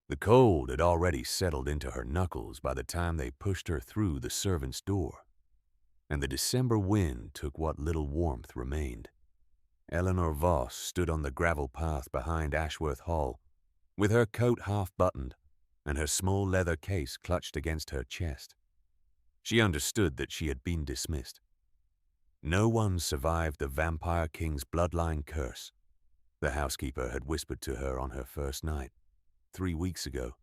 The cold had already settled into her knuckles by the time they pushed her through the servant's door, and the December wind took what little warmth remained. Eleanor Voss stood on the gravel path behind Ashworth Hall, with her coat half buttoned and her small leather case clutched against her chest. She understood that she had been dismissed. No one survived the Vampire King's bloodline curse, the housekeeper had whispered to her on her first night, 3 weeks ago,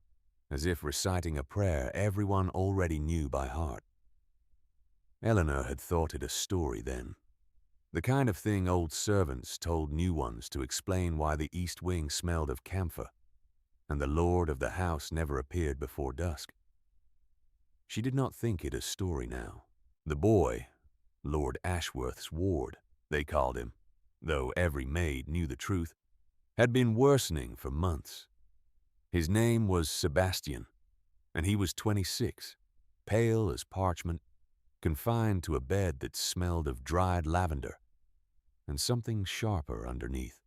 as if reciting a prayer everyone already knew by heart. Eleanor had thought it a story then, the kind of thing old servants told new ones to explain why the East Wing smelled of camphor, and the lord of the house never appeared before dusk. She did not think it a story now. The boy, Lord Ashworth's ward, they called him, though every maid knew the truth, had been worsening for months. His name was Sebastian, and he was 26, pale as parchment, confined to a bed that smelled of dried lavender and something sharper underneath.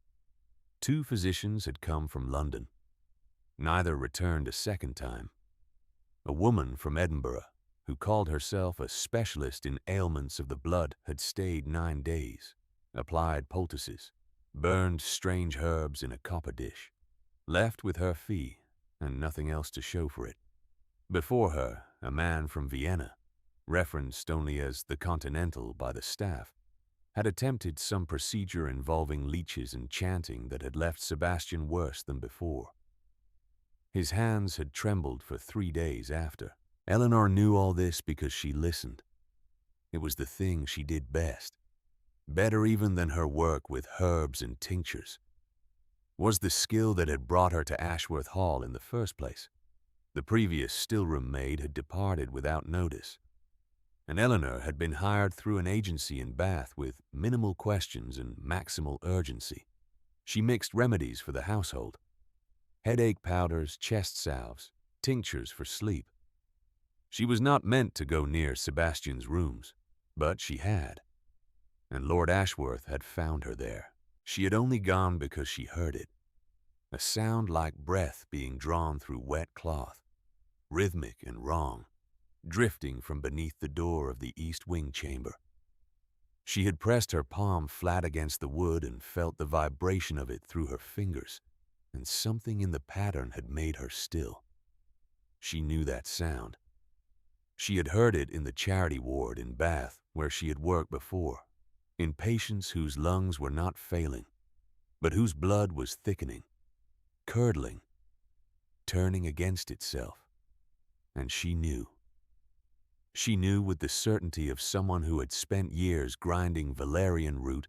2 physicians had come from London. Neither returned a second time. A woman from Edinburgh, who called herself a specialist in ailments of the blood, had stayed 9 days, applied poultices, burned strange herbs in a copper dish, left with her fee and nothing else to show for it. Before her, a man from Vienna, referenced only as the Continental by the staff, had attempted some procedure involving leeches and chanting that had left Sebastian worse than before. His hands had trembled for 3 days after. Eleanor knew all this because she listened. It was the thing she did best, better even than her work with herbs and tinctures. Was the skill that had brought her to Ashworth Hall in the first place. The previous stillroom maid had departed without notice, and Eleanor had been hired through an agency in Bath with minimal questions and maximal urgency. She mixed remedies for the household: headache powders, chest salves, tinctures for sleep. She was not meant to go near Sebastian's rooms, but she had, and Lord Ashworth had found her there. She had only gone because she heard it, a sound like breath being drawn through wet cloth, rhythmic and wrong, drifting from beneath the door of the East Wing chamber. She had pressed her palm flat against the wood and felt the vibration of it through her fingers, and something in the pattern had made her still. She knew that sound. She had heard it in the charity ward in Bath, where she had worked before, in patients whose lungs were not failing, but whose blood was thickening, curdling, turning against itself. And she knew. She knew with the certainty of someone who had spent years grinding valerian root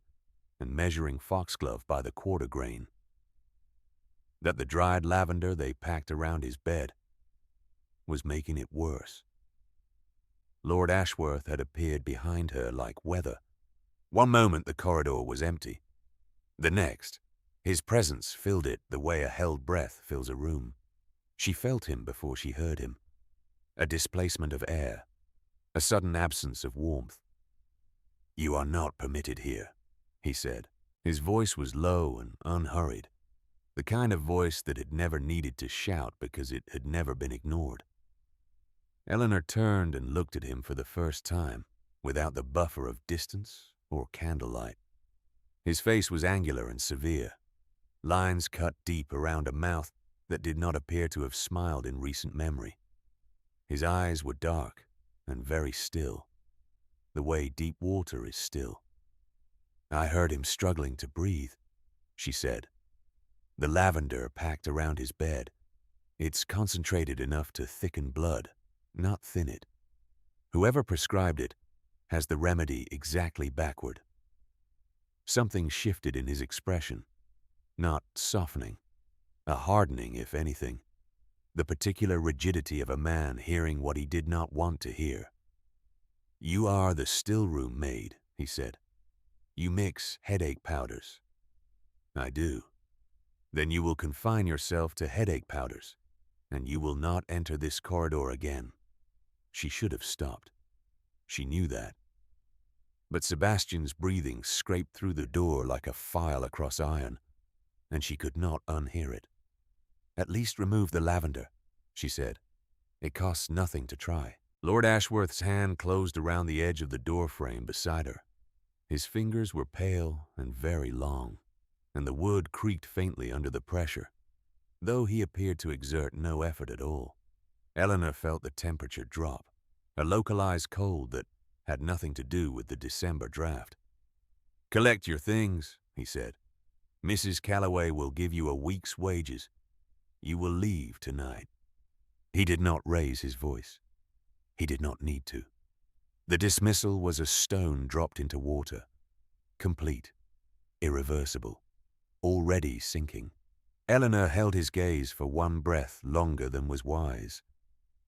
and measuring foxglove by the quarter grain, that the dried lavender they packed around his bed was making it worse. Lord Ashworth had appeared behind her like weather. One moment the corridor was empty. The next, his presence filled it the way a held breath fills a room. She felt him before she heard him. A displacement of air, a sudden absence of warmth. "You are not permitted here," he said. His voice was low and unhurried, the kind of voice that had never needed to shout because it had never been ignored. Eleanor turned and looked at him for the first time, without the buffer of distance or candlelight. His face was angular and severe, lines cut deep around a mouth that did not appear to have smiled in recent memory. His eyes were dark and very still, the way deep water is still. "I heard him struggling to breathe," she said. "The lavender packed around his bed. It's concentrated enough to thicken blood, not thin it. Whoever prescribed it has the remedy exactly backward." Something shifted in his expression, not softening, a hardening if anything, the particular rigidity of a man hearing what he did not want to hear. "You are the still-room maid," he said. "You mix headache powders." "I do." "Then you will confine yourself to headache powders, and you will not enter this corridor again." She should have stopped. She knew that. But Sebastian's breathing scraped through the door like a file across iron, and she could not unhear it. At least remove the lavender, she said. It costs nothing to try. Lord Ashworth's hand closed around the edge of the doorframe beside her. His fingers were pale and very long, and the wood creaked faintly under the pressure, though he appeared to exert no effort at all. Eleanor felt the temperature drop, a localized cold that had nothing to do with the December draft. Collect your things, he said. Mrs. Calloway will give you a week's wages. You will leave tonight. He did not raise his voice. He did not need to. The dismissal was a stone dropped into water, complete, irreversible, already sinking. Eleanor held his gaze for one breath longer than was wise.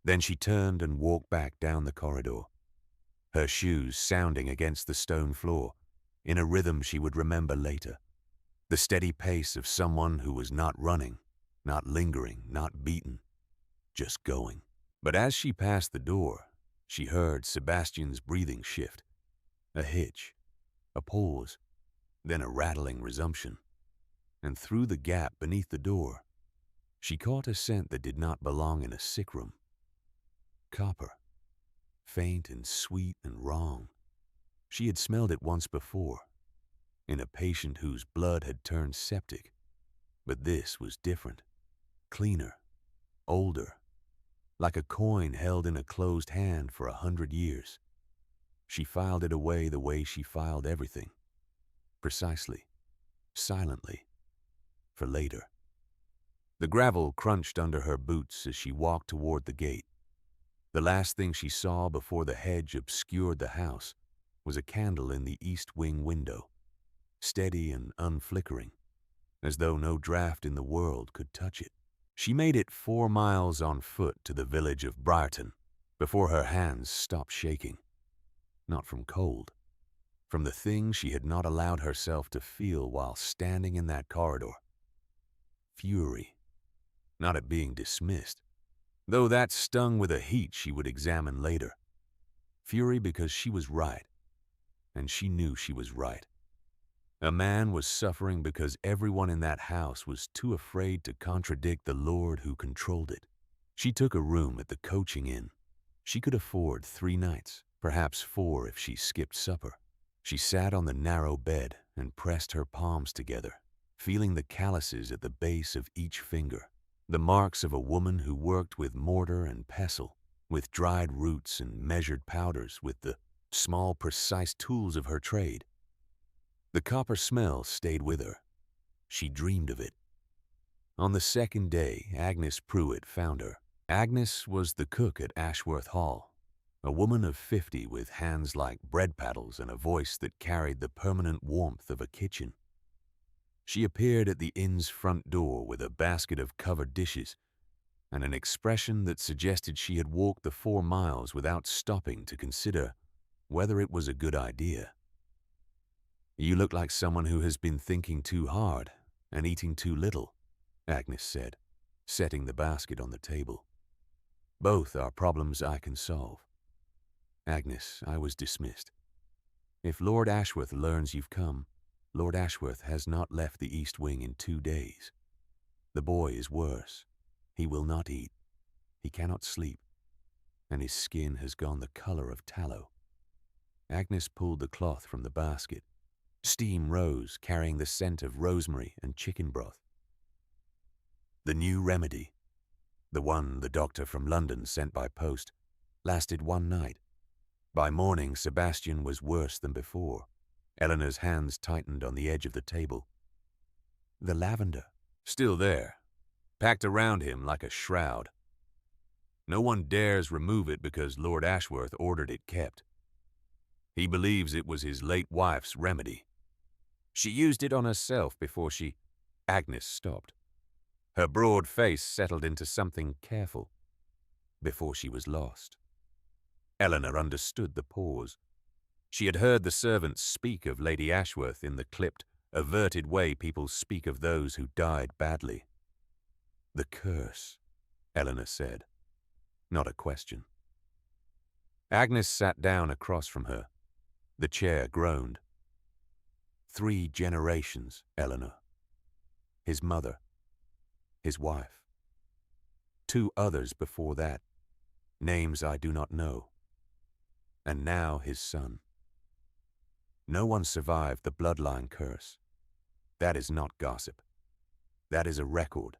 Then she turned and walked back down the corridor, her shoes sounding against the stone floor in a rhythm she would remember later. The steady pace of someone who was not running, not lingering, not beaten, just going. But as she passed the door, she heard Sebastian's breathing shift. A hitch, a pause, then a rattling resumption. And through the gap beneath the door, she caught a scent that did not belong in a sick room. Copper, faint and sweet and wrong. She had smelled it once before, in a patient whose blood had turned septic. But this was different, cleaner, older, like a coin held in a closed hand for 100 years. She filed it away the way she filed everything, precisely, silently, for later. The gravel crunched under her boots as she walked toward the gate. The last thing she saw before the hedge obscured the house was a candle in the east wing window, steady and unflickering, as though no draft in the world could touch it. She made it 4 miles on foot to the village of Briarton before her hands stopped shaking. Not from cold, from the thing she had not allowed herself to feel while standing in that corridor. Fury, not at being dismissed, though that stung with a heat she would examine later. Fury because she was right, and she knew she was right. A man was suffering because everyone in that house was too afraid to contradict the Lord who controlled it. She took a room at the coaching inn. She could afford 3 nights, perhaps 4 if she skipped supper. She sat on the narrow bed and pressed her palms together, feeling the calluses at the base of each finger, the marks of a woman who worked with mortar and pestle, with dried roots and measured powders, with the small, precise tools of her trade. The copper smell stayed with her. She dreamed of it. On the second day, Agnes Pruitt found her. Agnes was the cook at Ashworth Hall, a woman of 50 with hands like bread paddles and a voice that carried the permanent warmth of a kitchen. She appeared at the inn's front door with a basket of covered dishes and an expression that suggested she had walked the 4 miles without stopping to consider whether it was a good idea. "You look like someone who has been thinking too hard and eating too little," Agnes said, setting the basket on the table. "Both are problems I can solve." "Agnes, I was dismissed. If Lord Ashworth learns you've come, Lord Ashworth has not left the East Wing in 2 days. The boy is worse. He will not eat. He cannot sleep. And his skin has gone the color of tallow." Agnes pulled the cloth from the basket. Steam rose, carrying the scent of rosemary and chicken broth. The new remedy, the one the doctor from London sent by post, lasted 1 night. By morning, Sebastian was worse than before. Eleanor's hands tightened on the edge of the table. The lavender, still there, packed around him like a shroud. No one dares remove it because Lord Ashworth ordered it kept. He believes it was his late wife's remedy. She used it on herself before she... Agnes stopped. Her broad face settled into something careful before she was lost. Eleanor understood the pause. She had heard the servants speak of Lady Ashworth in the clipped, averted way people speak of those who died badly. "The curse," Eleanor said, not a question. Agnes sat down across from her. The chair groaned. 3 generations, Eleanor. His mother, his wife, 2 others before that, names I do not know. And now his son. No one survived the bloodline curse. That is not gossip. That is a record,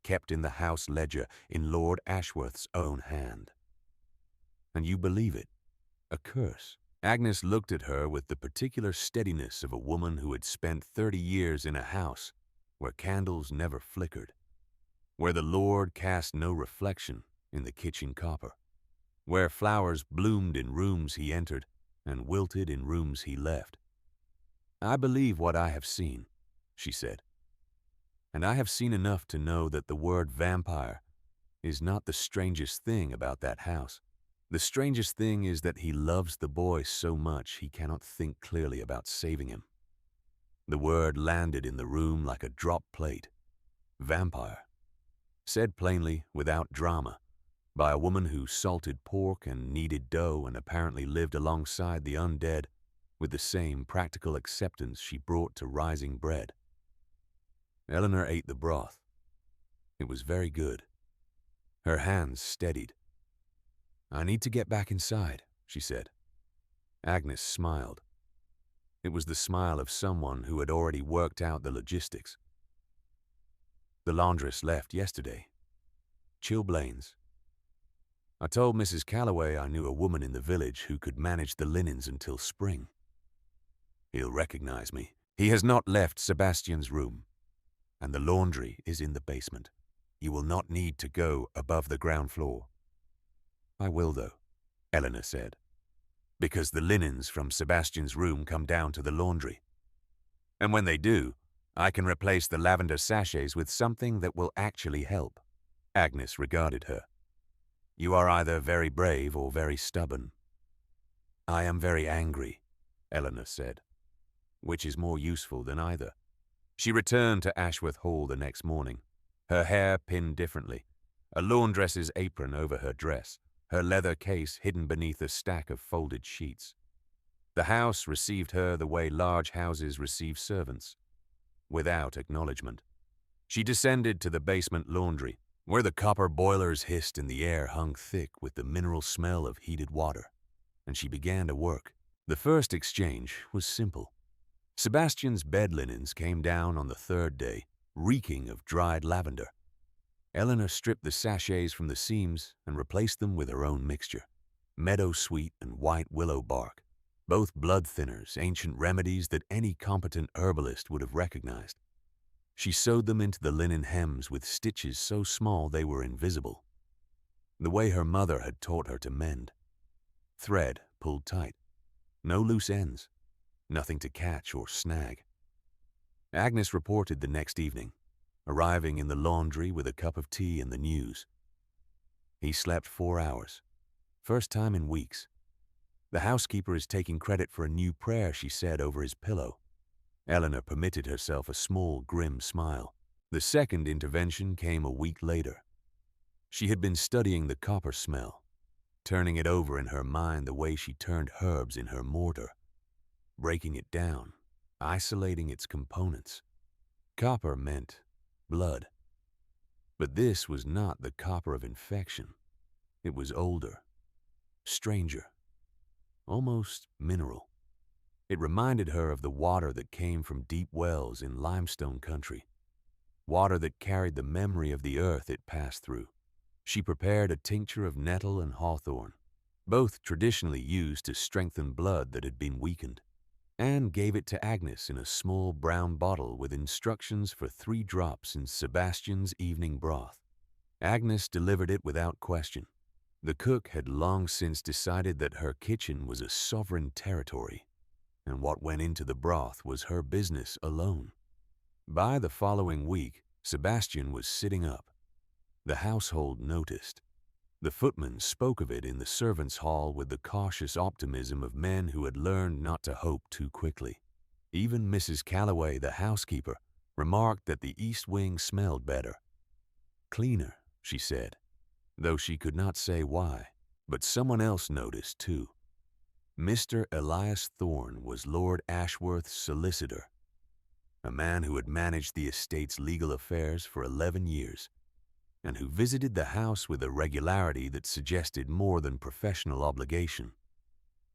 kept in the house ledger in Lord Ashworth's own hand. And you believe it? A curse? Agnes looked at her with the particular steadiness of a woman who had spent 30 years in a house where candles never flickered, where the Lord cast no reflection in the kitchen copper, where flowers bloomed in rooms he entered and wilted in rooms he left. I believe what I have seen, she said, and I have seen enough to know that the word vampire is not the strangest thing about that house. The strangest thing is that he loves the boy so much he cannot think clearly about saving him. The word landed in the room like a drop plate. Vampire. Said plainly, without drama, by a woman who salted pork and kneaded dough and apparently lived alongside the undead with the same practical acceptance she brought to rising bread. Eleanor ate the broth. It was very good. Her hands steadied. I need to get back inside, she said. Agnes smiled. It was the smile of someone who had already worked out the logistics. The laundress left yesterday. Chilblains. I told Mrs. Calloway I knew a woman in the village who could manage the linens until spring. He'll recognize me. He has not left Sebastian's room, and the laundry is in the basement. You will not need to go above the ground floor. I will, though, Eleanor said, because the linens from Sebastian's room come down to the laundry. And when they do, I can replace the lavender sachets with something that will actually help. Agnes regarded her. You are either very brave or very stubborn. I am very angry, Eleanor said, which is more useful than either. She returned to Ashworth Hall the next morning, her hair pinned differently, a laundress's apron over her dress, her leather case hidden beneath a stack of folded sheets. The house received her the way large houses receive servants, without acknowledgement. She descended to the basement laundry, where the copper boilers hissed and the air hung thick with the mineral smell of heated water, and she began to work. The first exchange was simple. Sebastian's bed linens came down on the 3rd day, reeking of dried lavender. Eleanor stripped the sachets from the seams and replaced them with her own mixture, meadow sweet and white willow bark, both blood thinners, ancient remedies that any competent herbalist would have recognized. She sewed them into the linen hems with stitches so small they were invisible, the way her mother had taught her to mend. Thread pulled tight, no loose ends, nothing to catch or snag. Agnes reported the next evening, arriving in the laundry with a cup of tea and the news. He slept 4 hours, first time in weeks. The housekeeper is taking credit for a new prayer, she said over his pillow. Eleanor permitted herself a small, grim smile. The second intervention came a week later. She had been studying the copper smell, turning it over in her mind the way she turned herbs in her mortar, breaking it down, isolating its components. Copper meant blood. But this was not the copper of infection. It was older, stranger, almost mineral. It reminded her of the water that came from deep wells in limestone country, water that carried the memory of the earth it passed through. She prepared a tincture of nettle and hawthorn, both traditionally used to strengthen blood that had been weakened, and gave it to Agnes in a small brown bottle with instructions for 3 drops in Sebastian's evening broth. Agnes delivered it without question. The cook had long since decided that her kitchen was a sovereign territory, and what went into the broth was her business alone. By the following week, Sebastian was sitting up. The household noticed. The footman spoke of it in the servants' hall with the cautious optimism of men who had learned not to hope too quickly. Even Mrs. Calloway, the housekeeper, remarked that the east wing smelled better. Cleaner, she said, though she could not say why. But someone else noticed, too. Mr. Elias Thorne was Lord Ashworth's solicitor, a man who had managed the estate's legal affairs for 11 years. and who visited the house with a regularity that suggested more than professional obligation.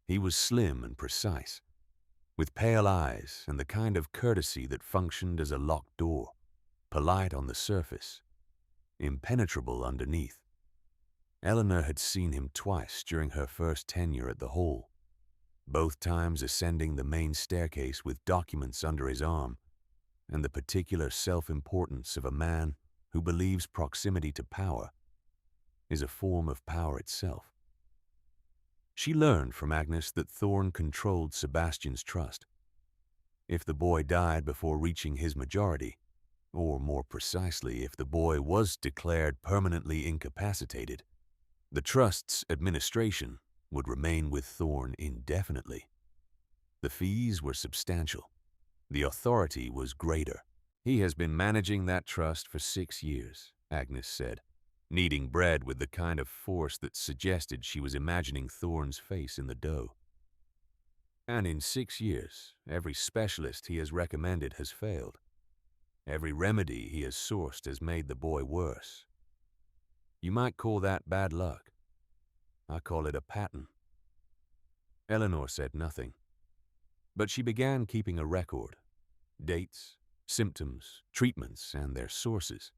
He was slim and precise, with pale eyes and the kind of courtesy that functioned as a locked door, polite on the surface, impenetrable underneath. Eleanor had seen him twice during her first tenure at the Hall, both times ascending the main staircase with documents under his arm, and the particular self-importance of a man who believes proximity to power is a form of power itself. She learned from Agnes that Thorne controlled Sebastian's trust. If the boy died before reaching his majority, or more precisely, if the boy was declared permanently incapacitated, the trust's administration would remain with Thorne indefinitely. The fees were substantial. The authority was greater. "He has been managing that trust for 6 years, Agnes said, kneading bread with the kind of force that suggested she was imagining Thorne's face in the dough. "And in 6 years, every specialist he has recommended has failed. Every remedy he has sourced has made the boy worse. You might call that bad luck. I call it a pattern." Eleanor said nothing, but she began keeping a record. Dates, symptoms, treatments, and their sources.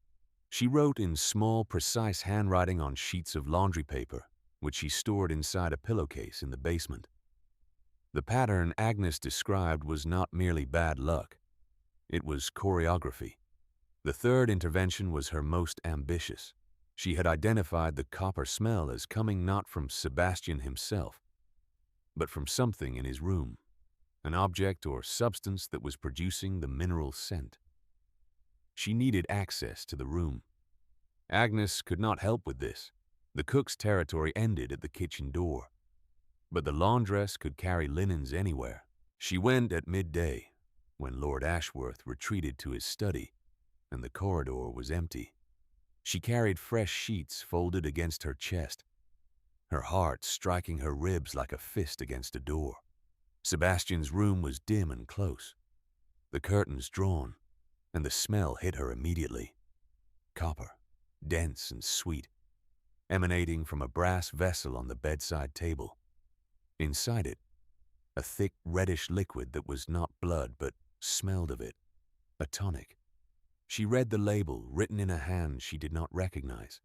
She wrote in small, precise handwriting on sheets of laundry paper, which she stored inside a pillowcase in the basement. The pattern Agnes described was not merely bad luck. It was choreography. The third intervention was her most ambitious. She had identified the copper smell as coming not from Sebastian himself, but from something in his room, an object or substance that was producing the mineral scent. She needed access to the room. Agnes could not help with this. The cook's territory ended at the kitchen door, but the laundress could carry linens anywhere. She went at midday, when Lord Ashworth retreated to his study and the corridor was empty. She carried fresh sheets folded against her chest, her heart striking her ribs like a fist against a door. Sebastian's room was dim and close, the curtains drawn, and the smell hit her immediately. Copper, dense and sweet, emanating from a brass vessel on the bedside table. Inside it, a thick reddish liquid that was not blood but smelled of it, a tonic. She read the label written in a hand she did not recognize,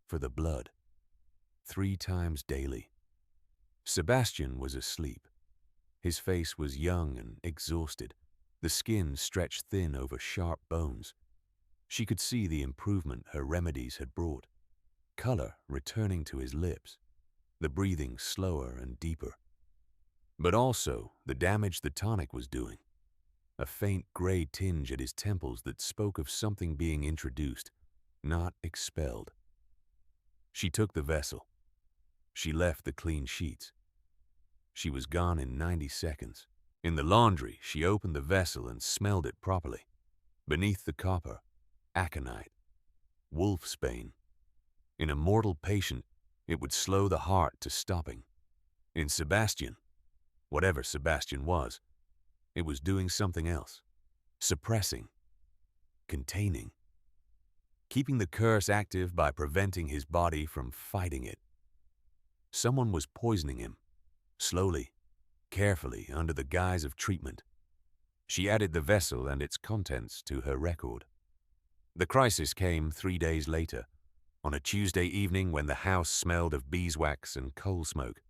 for the blood, 3 times daily. Sebastian was asleep. His face was young and exhausted, the skin stretched thin over sharp bones. She could see the improvement her remedies had brought, color returning to his lips, the breathing slower and deeper. But also the damage the tonic was doing, a faint gray tinge at his temples that spoke of something being introduced, not expelled. She took the vessel. She left the clean sheets. She was gone in 90 seconds. In the laundry, she opened the vessel and smelled it properly. Beneath the copper, aconite, wolfsbane. In a mortal patient, it would slow the heart to stopping. In Sebastian, whatever Sebastian was, it was doing something else, suppressing, containing, keeping the curse active by preventing his body from fighting it. Someone was poisoning him, slowly, carefully, under the guise of treatment. She added the vessel and its contents to her record. The crisis came 3 days later, on a Tuesday evening when the house smelled of beeswax and coal smoke.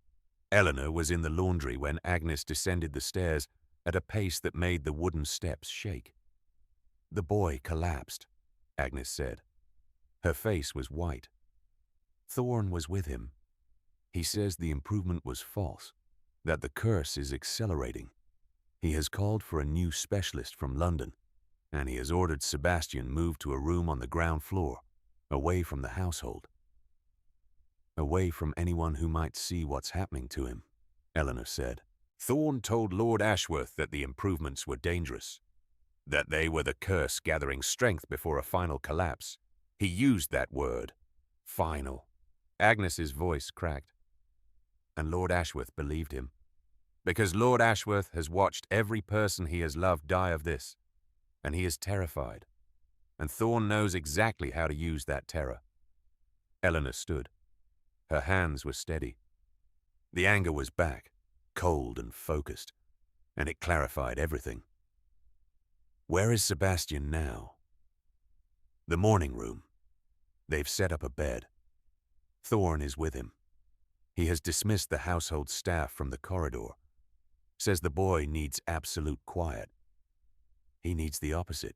Eleanor was in the laundry when Agnes descended the stairs at a pace that made the wooden steps shake. "The boy collapsed," Agnes said. Her face was white. "Thorne was with him. He says the improvement was false, that the curse is accelerating. He has called for a new specialist from London, and he has ordered Sebastian moved to a room on the ground floor, away from the household. Away from anyone who might see what's happening to him," Eleanor said. "Thorne told Lord Ashworth that the improvements were dangerous, that they were the curse gathering strength before a final collapse. He used that word, final." Agnes's voice cracked. "And Lord Ashworth believed him, because Lord Ashworth has watched every person he has loved die of this, and he is terrified. And Thorne knows exactly how to use that terror. Eleanor stood. Her hands were steady. The anger was back, cold and focused, and it clarified everything. Where is Sebastian now? The morning room. They've set up a bed. Thorn is with him. He has dismissed the household staff from the corridor. Says the boy needs absolute quiet. He needs the opposite,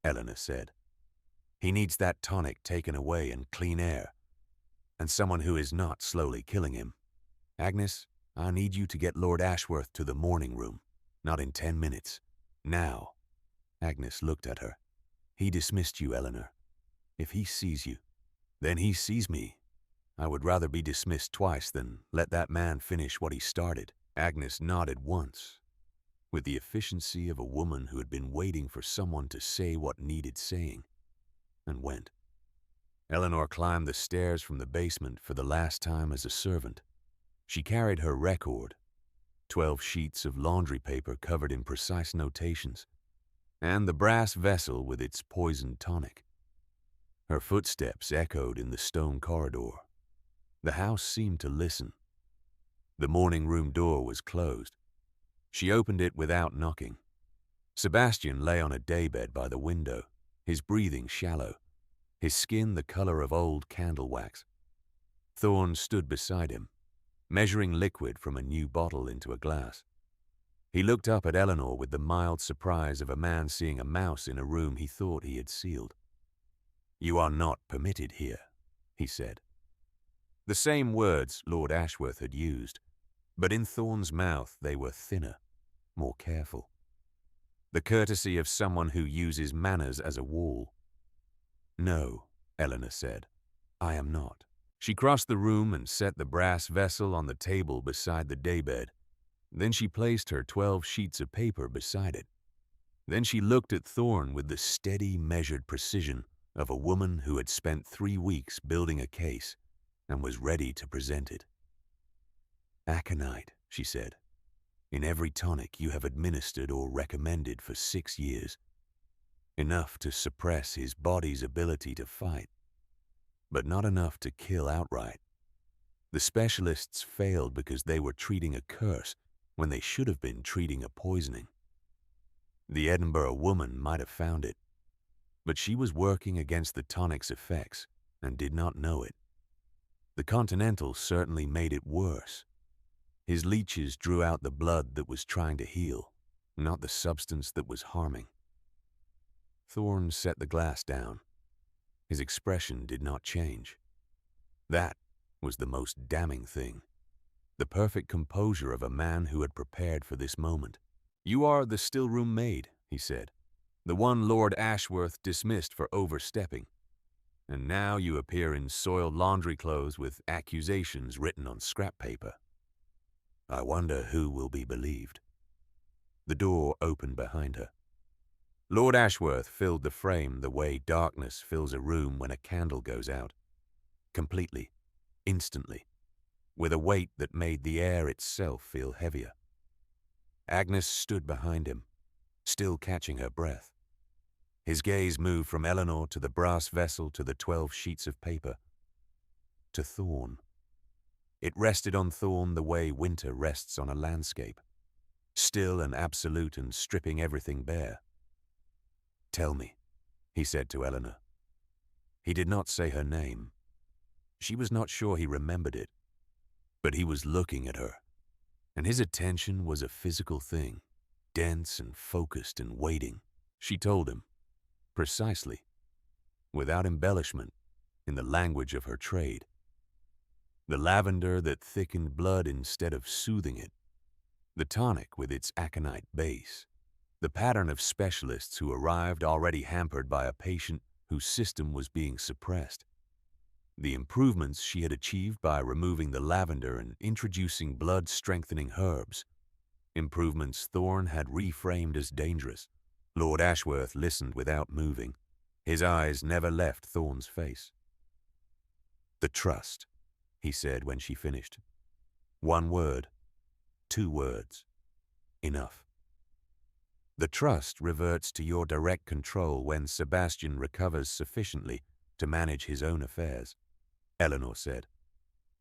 Eleanor said. He needs that tonic taken away and clean air, and someone who is not slowly killing him. Agnes, I need you to get Lord Ashworth to the morning room. Not in 10 minutes. Now. Agnes looked at her. He dismissed you, Eleanor. If he sees you, then he sees me. I would rather be dismissed twice than let that man finish what he started. Agnes nodded once, with the efficiency of a woman who had been waiting for someone to say what needed saying, and went. Eleanor climbed the stairs from the basement for the last time as a servant. She carried her record, 12 sheets of laundry paper covered in precise notations, and the brass vessel with its poisoned tonic. Her footsteps echoed in the stone corridor. The house seemed to listen. The morning room door was closed. She opened it without knocking. Sebastian lay on a daybed by the window, his breathing shallow, his skin the color of old candle wax. Thorn stood beside him, measuring liquid from a new bottle into a glass. He looked up at Eleanor with the mild surprise of a man seeing a mouse in a room he thought he had sealed. "You are not permitted here," he said. The same words Lord Ashworth had used, but in Thorn's mouth they were thinner, more careful. The courtesy of someone who uses manners as a wall. "No," Eleanor said, "I am not." She crossed the room and set the brass vessel on the table beside the daybed. Then she placed her 12 sheets of paper beside it. Then she looked at Thorn with the steady, measured precision of a woman who had spent 3 weeks building a case and was ready to present it. "Aconite," she said, "in every tonic you have administered or recommended for 6 years. Enough to suppress his body's ability to fight, but not enough to kill outright. The specialists failed because they were treating a curse when they should have been treating a poisoning. The Edinburgh woman might have found it, but she was working against the tonic's effects and did not know it. The Continental certainly made it worse. His leeches drew out the blood that was trying to heal, not the substance that was harming." Thorn set the glass down. His expression did not change. That was the most damning thing. The perfect composure of a man who had prepared for this moment. "You are the still-room maid," he said, "the one Lord Ashworth dismissed for overstepping. And now you appear in soiled laundry clothes with accusations written on scrap paper. I wonder who will be believed." The door opened behind her. Lord Ashworth filled the frame the way darkness fills a room when a candle goes out. Completely, instantly, with a weight that made the air itself feel heavier. Agnes stood behind him, still catching her breath. His gaze moved from Eleanor to the brass vessel to the 12 sheets of paper. To Thorn. It rested on Thorn the way winter rests on a landscape, still and absolute and stripping everything bare. "Tell me," he said to Eleanor. He did not say her name. She was not sure he remembered it, but he was looking at her, and his attention was a physical thing, dense and focused and waiting. She told him, precisely, without embellishment, in the language of her trade. The lavender that thickened blood instead of soothing it. The tonic with its aconite base. The pattern of specialists who arrived already hampered by a patient whose system was being suppressed. The improvements she had achieved by removing the lavender and introducing blood-strengthening herbs. Improvements Thorn had reframed as dangerous. Lord Ashworth listened without moving. His eyes never left Thorn's face. "The trust," he said when she finished. "1 word, 2 words. Enough. The trust reverts to your direct control when Sebastian recovers sufficiently to manage his own affairs. Eleanor said.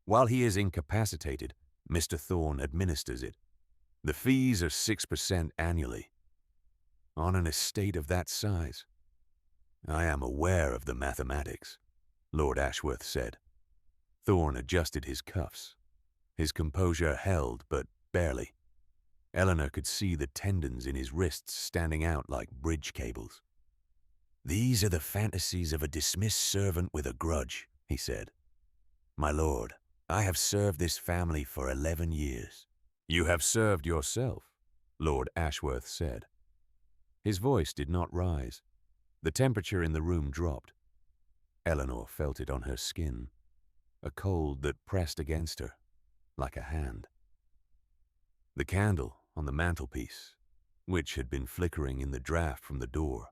While he is incapacitated, Mr. Thorne administers it. The fees are 6% annually. On an estate of that size. I am aware of the mathematics, Lord Ashworth said. Thorne adjusted his cuffs. His composure held, but barely. Eleanor could see the tendons in his wrists standing out like bridge cables. These are the fantasies of a dismissed servant with a grudge, he said. My lord, I have served this family for 11 years. You have served yourself, Lord Ashworth said. His voice did not rise. The temperature in the room dropped. Eleanor felt it on her skin, a cold that pressed against her, like a hand. The candle on the mantelpiece, which had been flickering in the draught from the door,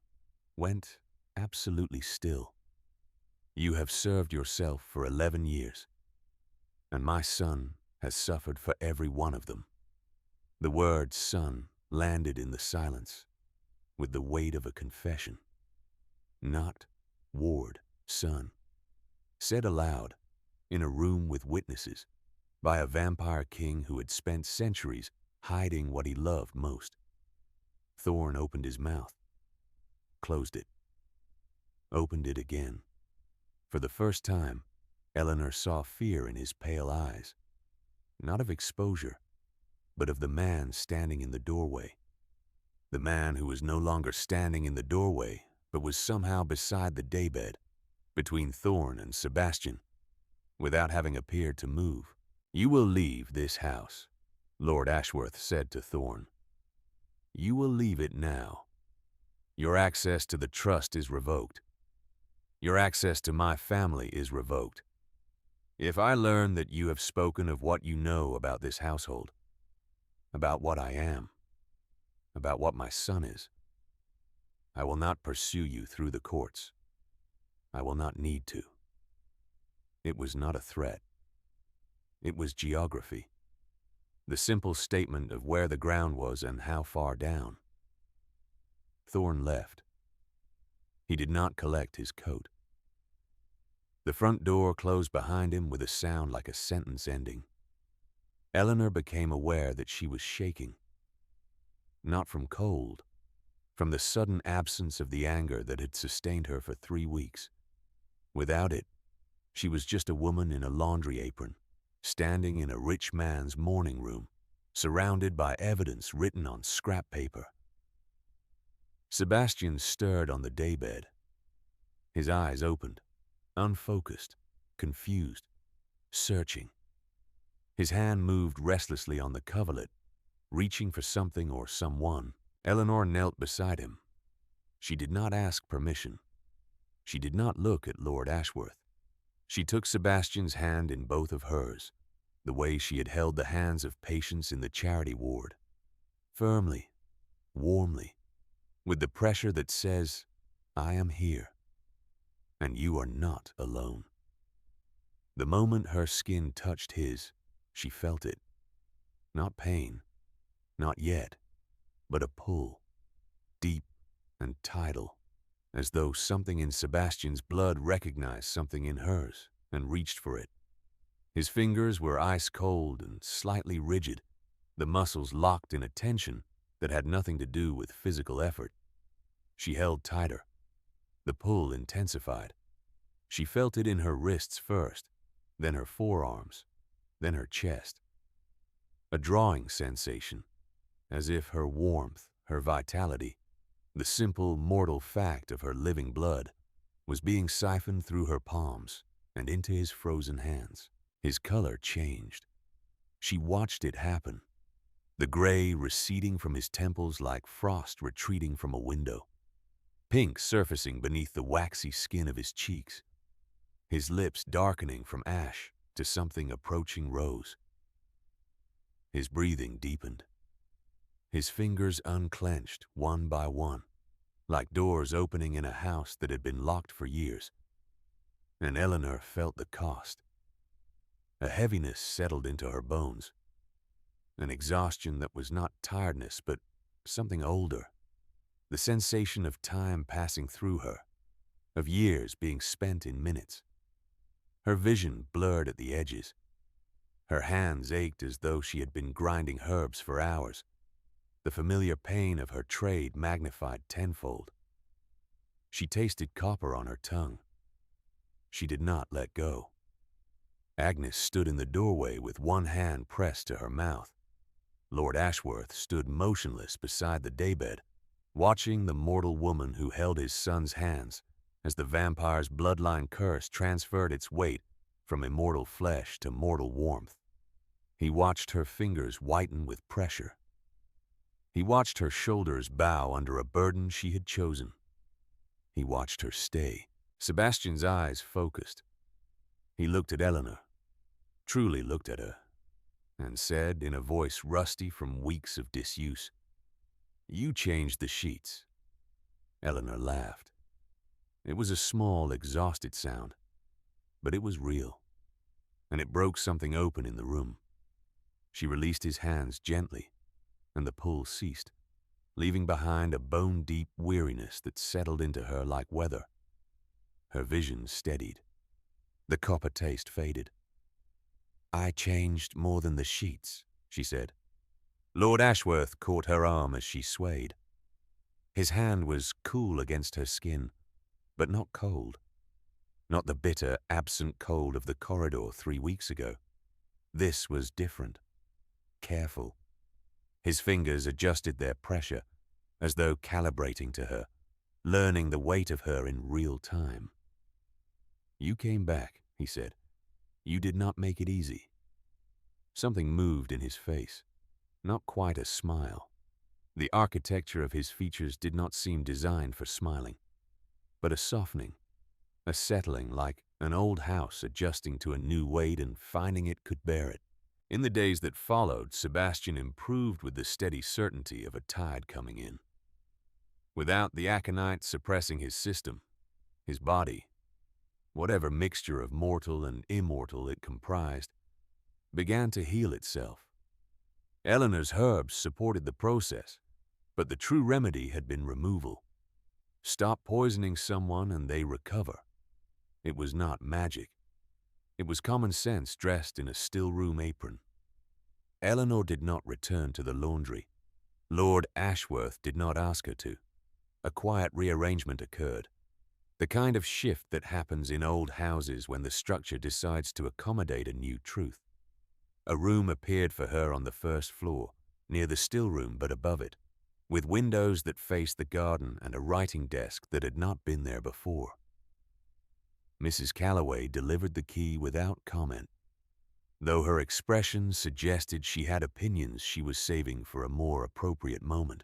went absolutely still. You have served yourself for 11 years, and my son has suffered for every one of them. The word son landed in the silence with the weight of a confession. Not Ward, son. Said aloud, in a room with witnesses, by a vampire king who had spent centuries hiding what he loved most. Thorne opened his mouth, closed it, opened it again. For the first time, Eleanor saw fear in his pale eyes, not of exposure, but of the man standing in the doorway. The man who was no longer standing in the doorway, but was somehow beside the daybed, between Thorne and Sebastian, without having appeared to move. You will leave this house, Lord Ashworth said to Thorne. You will leave it now. Your access to the trust is revoked. Your access to my family is revoked. If I learn that you have spoken of what you know about this household, about what I am, about what my son is, I will not pursue you through the courts. I will not need to. It was not a threat. It was geography. The simple statement of where the ground was and how far down. Thorne left. He did not collect his coat. The front door closed behind him with a sound like a sentence ending. Eleanor became aware that she was shaking. Not from cold, from the sudden absence of the anger that had sustained her for 3 weeks. Without it, she was just a woman in a laundry apron, standing in a rich man's morning room, surrounded by evidence written on scrap paper. Sebastian stirred on the daybed. His eyes opened, unfocused, confused, searching. His hand moved restlessly on the coverlet, reaching for something or someone. Eleanor knelt beside him. She did not ask permission. She did not look at Lord Ashworth. She took Sebastian's hand in both of hers, the way she had held the hands of patients in the charity ward. Firmly, warmly, with the pressure that says, I am here, and you are not alone. The moment her skin touched his, she felt it. Not pain, not yet, but a pull, deep and tidal, as though something in Sebastian's blood recognized something in hers and reached for it. His fingers were ice-cold and slightly rigid, the muscles locked in a tension that had nothing to do with physical effort. She held tighter. The pull intensified. She felt it in her wrists first, then her forearms, then her chest. A drawing sensation, as if her warmth, her vitality, the simple mortal fact of her living blood, was being siphoned through her palms and into his frozen hands. His color changed. She watched it happen, the gray receding from his temples like frost retreating from a window, pink surfacing beneath the waxy skin of his cheeks, his lips darkening from ash to something approaching rose. His breathing deepened. His fingers unclenched one by one, like doors opening in a house that had been locked for years. And Eleanor felt the cost. A heaviness settled into her bones, an exhaustion that was not tiredness but something older, the sensation of time passing through her, of years being spent in minutes. Her vision blurred at the edges. Her hands ached as though she had been grinding herbs for hours, the familiar pain of her trade magnified tenfold. She tasted copper on her tongue. She did not let go. Agnes stood in the doorway with one hand pressed to her mouth. Lord Ashworth stood motionless beside the daybed, watching the mortal woman who held his son's hands as the vampire's bloodline curse transferred its weight from immortal flesh to mortal warmth. He watched her fingers whiten with pressure. He watched her shoulders bow under a burden she had chosen. He watched her stay. Sebastian's eyes focused. He looked at Eleanor, truly looked at her, and said in a voice rusty from weeks of disuse, "You changed the sheets." Eleanor laughed. It was a small, exhausted sound, but it was real, and it broke something open in the room. She released his hands gently, and the pull ceased, leaving behind a bone-deep weariness that settled into her like weather. Her vision steadied. The copper taste faded. "I changed more than the sheets," she said. Lord Ashworth caught her arm as she swayed. His hand was cool against her skin, but not cold. Not the bitter, absent cold of the corridor 3 weeks ago. This was different. Careful. His fingers adjusted their pressure, as though calibrating to her, learning the weight of her in real time. "You came back," he said. "You did not make it easy." Something moved in his face. Not quite a smile. The architecture of his features did not seem designed for smiling, but a softening, a settling like an old house adjusting to a new weight and finding it could bear it. In the days that followed, Sebastian improved with the steady certainty of a tide coming in. Without the aconite suppressing his system, his body, whatever mixture of mortal and immortal it comprised, began to heal itself. Eleanor's herbs supported the process, but the true remedy had been removal. Stop poisoning someone and they recover. It was not magic. It was common sense dressed in a still-room apron. Eleanor did not return to the laundry. Lord Ashworth did not ask her to. A quiet rearrangement occurred, the kind of shift that happens in old houses when the structure decides to accommodate a new truth. A room appeared for her on the first floor, near the still-room but above it, with windows that faced the garden and a writing desk that had not been there before. Mrs. Calloway delivered the key without comment, though her expression suggested she had opinions she was saving for a more appropriate moment.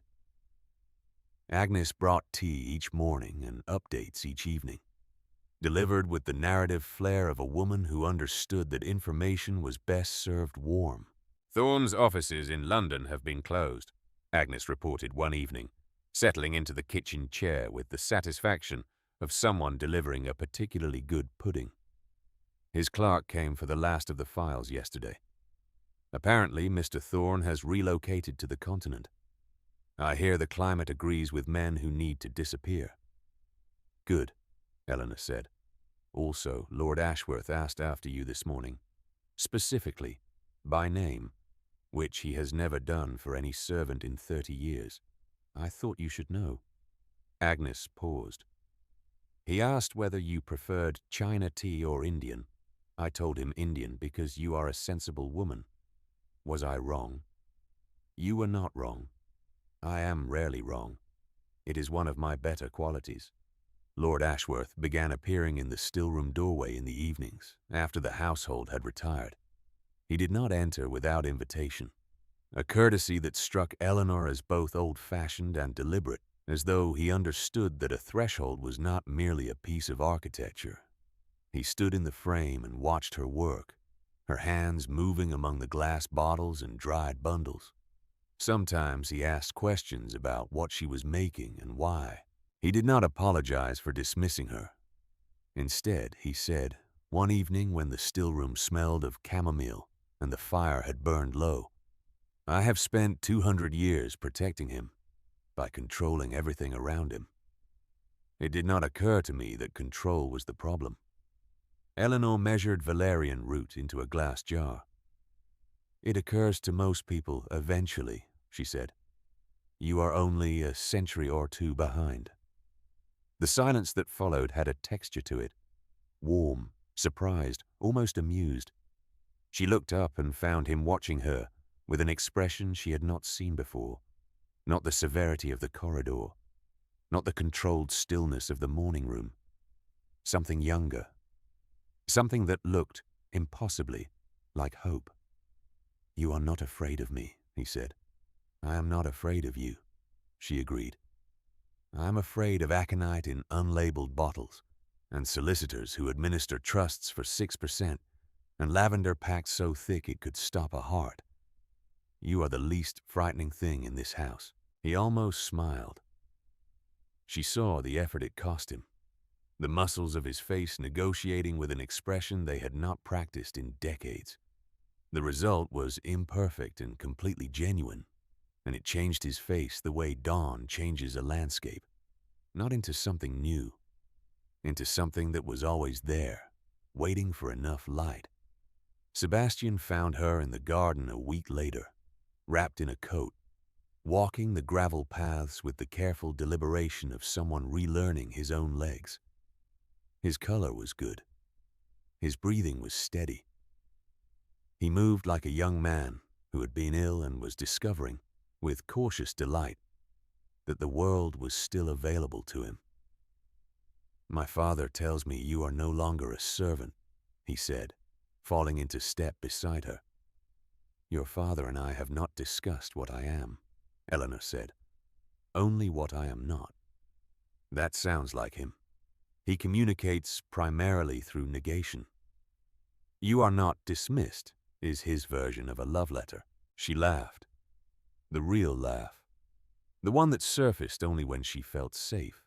Agnes brought tea each morning and updates each evening, delivered with the narrative flair of a woman who understood that information was best served warm. "Thorne's offices in London have been closed," Agnes reported one evening, settling into the kitchen chair with the satisfaction of someone delivering a particularly good pudding. "His clerk came for the last of the files yesterday. Apparently, Mr. Thorne has relocated to the continent. I hear the climate agrees with men who need to disappear." "Good," Eleanor said. "Also, Lord Ashworth asked after you this morning, specifically, by name, which he has never done for any servant in 30 years. I thought you should know." Agnes paused. "He asked whether you preferred China tea or Indian. I told him Indian because you are a sensible woman. Was I wrong?" "You were not wrong. I am rarely wrong. It is one of my better qualities." Lord Ashworth began appearing in the still-room doorway in the evenings, after the household had retired. He did not enter without invitation, a courtesy that struck Eleanor as both old-fashioned and deliberate, as though he understood that a threshold was not merely a piece of architecture. He stood in the frame and watched her work, her hands moving among the glass bottles and dried bundles. Sometimes he asked questions about what she was making and why. He did not apologize for dismissing her. Instead, he said, one evening when the still-room smelled of chamomile and the fire had burned low, "I have spent 200 years protecting him by controlling everything around him. It did not occur to me that control was the problem." Eleanor measured valerian root into a glass jar. "It occurs to most people eventually," she said. "You are only a century or two behind." The silence that followed had a texture to it, warm, surprised, almost amused. She looked up and found him watching her with an expression she had not seen before. Not the severity of the corridor, not the controlled stillness of the morning room. Something younger. Something that looked, impossibly, like hope. "You are not afraid of me," he said. "I am not afraid of you," she agreed. "I am afraid of aconite in unlabeled bottles, and solicitors who administer trusts for 6%, and lavender packed so thick it could stop a heart. You are the least frightening thing in this house." He almost smiled. She saw the effort it cost him, the muscles of his face negotiating with an expression they had not practiced in decades. The result was imperfect and completely genuine, and it changed his face the way dawn changes a landscape, not into something new, into something that was always there, waiting for enough light. Sebastian found her in the garden a week later, wrapped in a coat, walking the gravel paths with the careful deliberation of someone relearning his own legs. His color was good. His breathing was steady. He moved like a young man who had been ill and was discovering, with cautious delight, that the world was still available to him. "My father tells me you are no longer a servant," he said, falling into step beside her. "Your father and I have not discussed what I am," Eleanor said. "Only what I am not." That sounds like him. He communicates primarily through negation. "You are not dismissed," is his version of a love letter. She laughed. The real laugh. The one that surfaced only when she felt safe.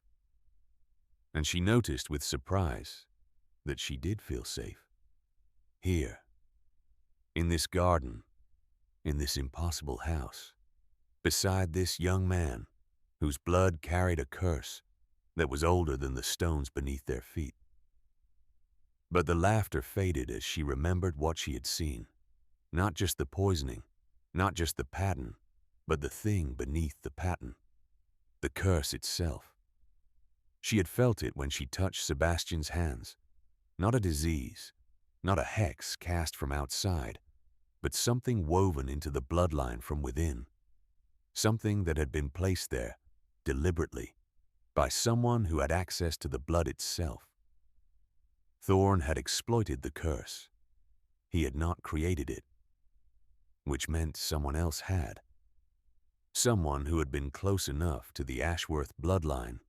And she noticed with surprise that she did feel safe. Here. In this garden. In this impossible house. Beside this young man whose blood carried a curse that was older than the stones beneath their feet. But the laughter faded as she remembered what she had seen. Not just the poisoning, not just the pattern, but the thing beneath the pattern. The curse itself. She had felt it when she touched Sebastian's hands. Not a disease, not a hex cast from outside, but something woven into the bloodline from within. Something that had been placed there, deliberately, by someone who had access to the blood itself. Thorn had exploited the curse. He had not created it, which meant someone else had. Someone who had been close enough to the Ashworth bloodline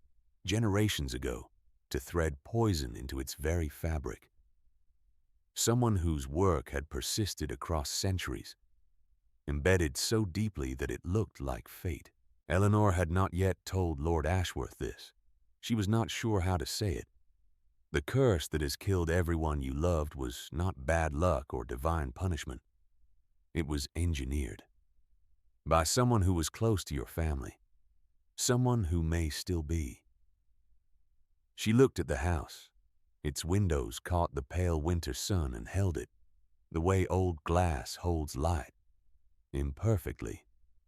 generations ago to thread poison into its very fabric. Someone whose work had persisted across centuries, embedded so deeply that it looked like fate. Eleanor had not yet told Lord Ashworth this. She was not sure how to say it. The curse that has killed everyone you loved was not bad luck or divine punishment. It was engineered. By someone who was close to your family. Someone who may still be. She looked at the house. Its windows caught the pale winter sun and held it, the way old glass holds light. Imperfectly,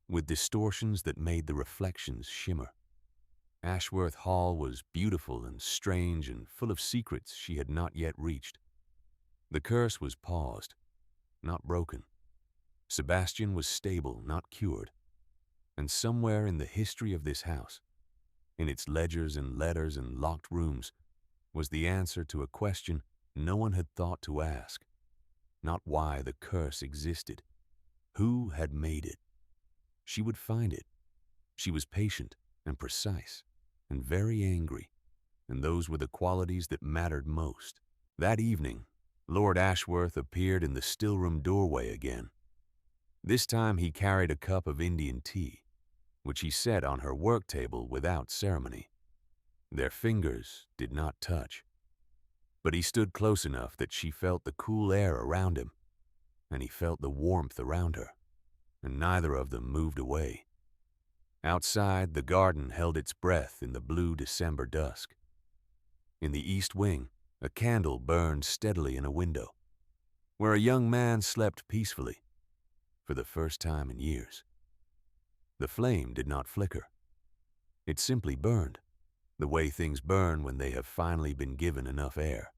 with distortions that made the reflections shimmer. Ashworth Hall was beautiful and strange and full of secrets she had not yet reached. The curse was paused, not broken. Sebastian was stable, not cured. And somewhere in the history of this house, in its ledgers and letters and locked rooms, was the answer to a question no one had thought to ask. Not why the curse existed. Who had made it? She would find it. She was patient and precise and very angry, and those were the qualities that mattered most. That evening, Lord Ashworth appeared in the stillroom doorway again. This time he carried a cup of Indian tea, which he set on her work table without ceremony. Their fingers did not touch, but he stood close enough that she felt the cool air around him, and he felt the warmth around her, and neither of them moved away. Outside, the garden held its breath in the blue December dusk. In the east wing, A candle burned steadily in a window, where a young man slept peacefully for the first time in years. The flame did not flicker. It simply burned, the way things burn when they have finally been given enough air.